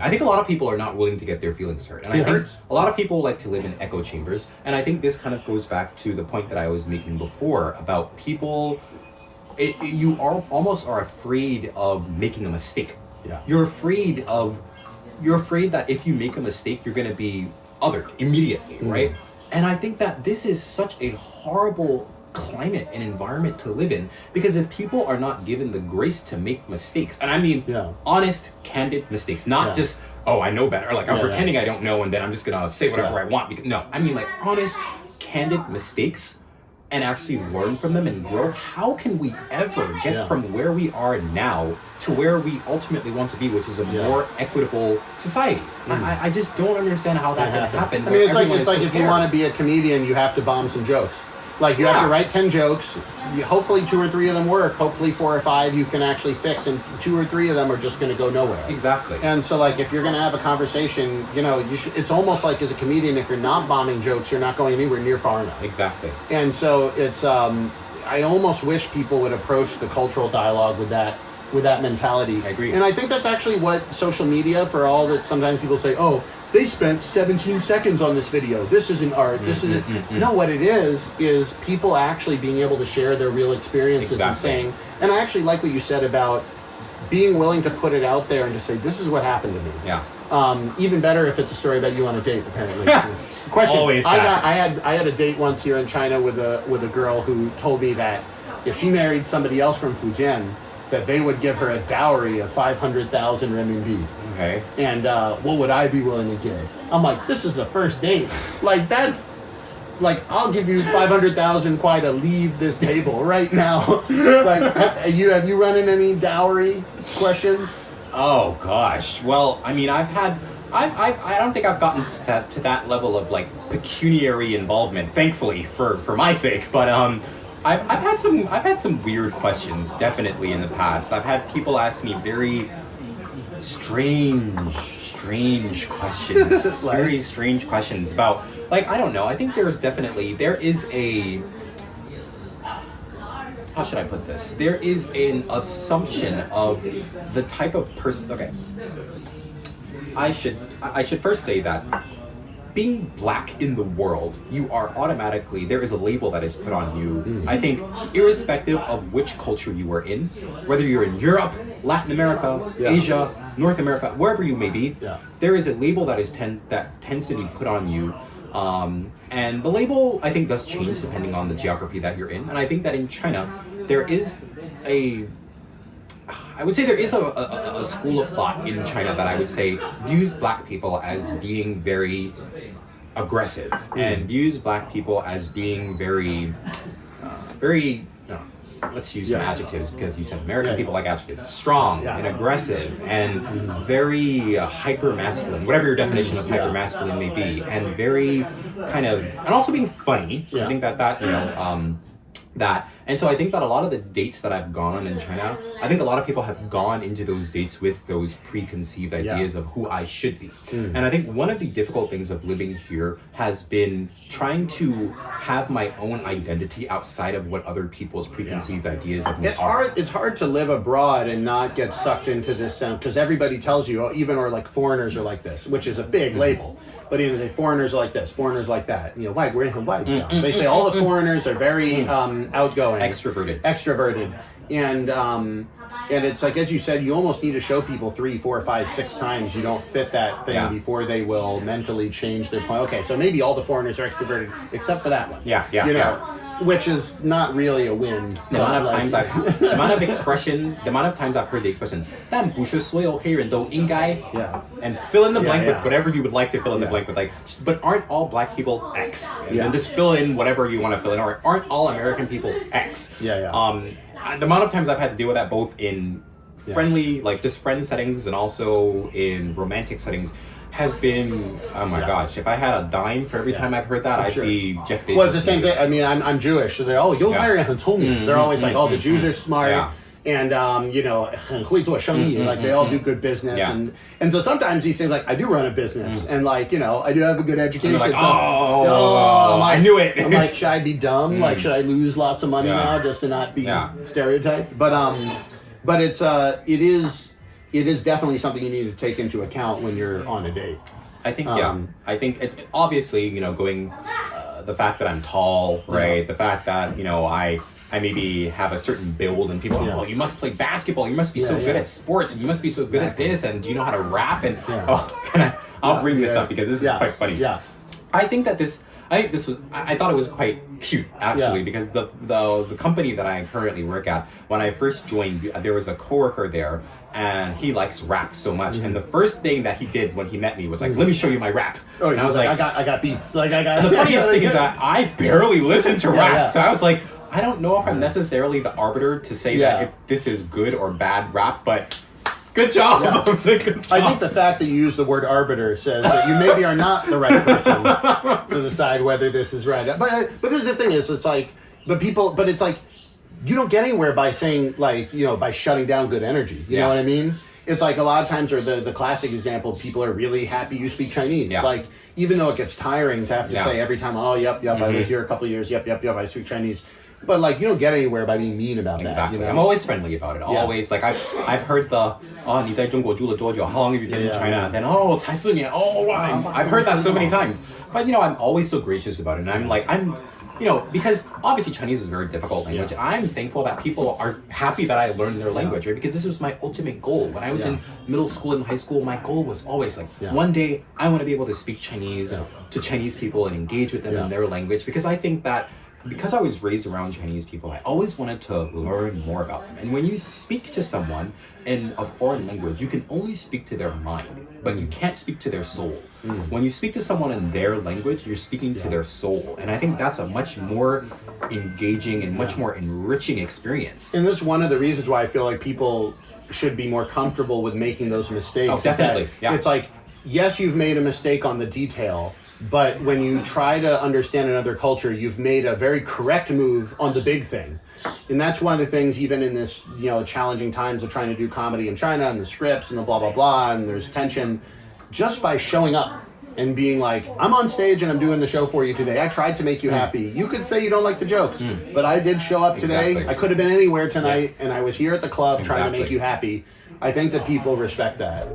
I think a lot of people are not willing to get their feelings hurt. And I think a lot of people like to live in echo chambers. And I think this kind of goes back to the point that I was making before about people, you almost are afraid of making a mistake. Yeah. You're afraid that if you make a mistake, you're going to be othered immediately, right? And I think that this is such a horrible climate and environment to live in, because if people are not given the grace to make mistakes, and I mean honest, candid mistakes, not just, oh, I know better, like I'm pretending I don't know and then I'm just gonna say whatever I want, because no, I mean like honest, candid mistakes and actually learn from them and grow. How can we ever get from where we are now to where we ultimately want to be, which is a more equitable society? I just don't understand how that can happen. I mean, it's like if you want to be a comedian, you have to bomb some jokes. Like, you have to write 10 jokes. Hopefully 2 or 3 of them work. Hopefully 4 or 5 you can actually fix, and 2 or 3 of them are just going to go nowhere. Exactly. And so, like, if you're going to have a conversation, you know, it's almost like as a comedian, if you're not bombing jokes, you're not going anywhere near far enough. Exactly. And so it's, I almost wish people would approach the cultural dialogue with that mentality. I agree. And I think that's actually what social media, for all that sometimes people say, oh, they spent 17 seconds on this video. This isn't art. This isn't. No, what it is people actually being able to share their real experiences and saying, and I actually like what you said about being willing to put it out there and just say, this is what happened to me. Yeah. Even better if it's a story about you on a date, apparently. Question. Always I had a date once here in China with a girl who told me that if she married somebody else from Fujian, that they would give her a dowry of 500,000 renminbi. Okay. And what would I be willing to give? I'm like, this is the first date. Like, that's like, I'll give you 500,000 kwai to leave this table right now. Like, have you run in any dowry questions? Oh gosh. Well, I mean, I don't think I've gotten to that level of like pecuniary involvement, thankfully for my sake. But I've had some weird questions, definitely, in the past. I've had people ask me very strange questions. Very strange questions about, like, I don't know. I think there is a, how should I put this? There is an assumption of the type of person. Okay. I should first say that being black in the world, you are automatically, there is a label that is put on you. I think irrespective of which culture you are in, whether you're in Europe, Latin America, Asia, North America, wherever you may be, there is a label that tends to be put on you. And the label, I think, does change depending on the geography that you're in. And I think that in China, there is a school of thought in China that I would say views black people as being very aggressive and views black people as being very, let's use some adjectives because you said American people like adjectives, strong and aggressive and very hyper-masculine, whatever your definition of hyper-masculine may be, and very kind of, and also being funny. I think and so I think that a lot of the dates that I've gone on in China, I think a lot of people have gone into those dates with those preconceived ideas of who I should be. And I think one of the difficult things of living here has been trying to have my own identity outside of what other people's preconceived ideas of me are. It's hard to live abroad and not get sucked into this because everybody tells you, or like foreigners are like this, which is a big label. But even the foreigners are like this, foreigners like that. You know, why? They say all the foreigners are very outgoing, extroverted, and it's like, as you said, you almost need to show people 3, 4, 5, 6 times you don't fit that thing before they will mentally change their point. Okay, so maybe all the foreigners are extroverted except for that one. Which is not really a win. The amount of times I've heard the expression, 但不是所有黑人都应该, and fill in the blank with whatever you would like to fill in the blank with, like, but aren't all black people X? And just fill in whatever you want to fill in, or aren't all American people X? The amount of times I've had to deal with that both in friendly, like just friend settings, and also in romantic settings, has been, oh my gosh, if I had a dime for every time I've heard that, I'd be Jeff Bezos. Well, it's the same thing. I mean, I'm Jewish, so they're, they're always like, the Jews are smart, and,很会做生意, like, they all do good business, and so sometimes he says, like, I do run a business, and, like, I do have a good education. Like, I knew it. I'm like, should I be dumb? Like, should I lose lots of money now just to not be stereotyped? But it's, it is definitely something you need to take into account when you're on a date. I think I think it obviously, you know, going the fact that I'm tall, right? The fact that, you know, I maybe have a certain build and people oh, you must play basketball, you must be so good at sports, and you must be so good at this, and do you know how to rap, and I'll bring this up because this is quite funny. I think I thought it was quite cute actually, because the company that I currently work at, when I first joined, there was a coworker there and he likes rap so much, and the first thing that he did when he met me was like, let me show you my rap. And I was like, I got beats. Like I got. The funniest thing is that I barely listen to rap, so I was like, I don't know if I'm necessarily the arbiter to say that if this is good or bad rap, but good job. I was like, good job. I think the fact that you use the word arbiter says that you maybe are not the right person to decide whether this is right. But here's the thing: is it's like, but it's like, you don't get anywhere by saying, like, you know, by shutting down good energy. You know what I mean? It's like a lot of times, or the classic example, people are really happy you speak Chinese. Like, even though it gets tiring to have to say every time, oh, yep, I lived here a couple of years, yep, I speak Chinese. But, like, you don't get anywhere by being mean about that. You know? I'm always friendly about it. Always. Like, I've heard the, 你在中国住了多久? How long have you been in China? Then, 才4年. Oh, wow. I've heard that so many times. But, you know, I'm always so gracious about it. And I'm like, you know, because obviously Chinese is a very difficult language. I'm thankful that people are happy that I learned their language, right? Because this was my ultimate goal. When I was in middle school and high school, my goal was always like, one day I want to be able to speak Chinese to Chinese people and engage with them in their language. Because I think that because I was raised around Chinese people, I always wanted to learn more about them. And when you speak to someone in a foreign language, you can only speak to their mind, but you can't speak to their soul. When you speak to someone in their language, you're speaking to their soul. And I think that's a much more engaging and much more enriching experience. And that's one of the reasons why I feel like people should be more comfortable with making those mistakes. Oh, definitely. It's like, yes, you've made a mistake on the detail, but when you try to understand another culture, you've made a very correct move on the big thing. And that's one of the things, even in this, you know, challenging times of trying to do comedy in China and the scripts and the blah, blah, blah, and there's tension, just by showing up and being like, I'm on stage and I'm doing the show for you today. I tried to make you happy. You could say you don't like the jokes, but I did show up today. I could have been anywhere tonight, and I was here at the club trying to make you happy. I think that people respect that.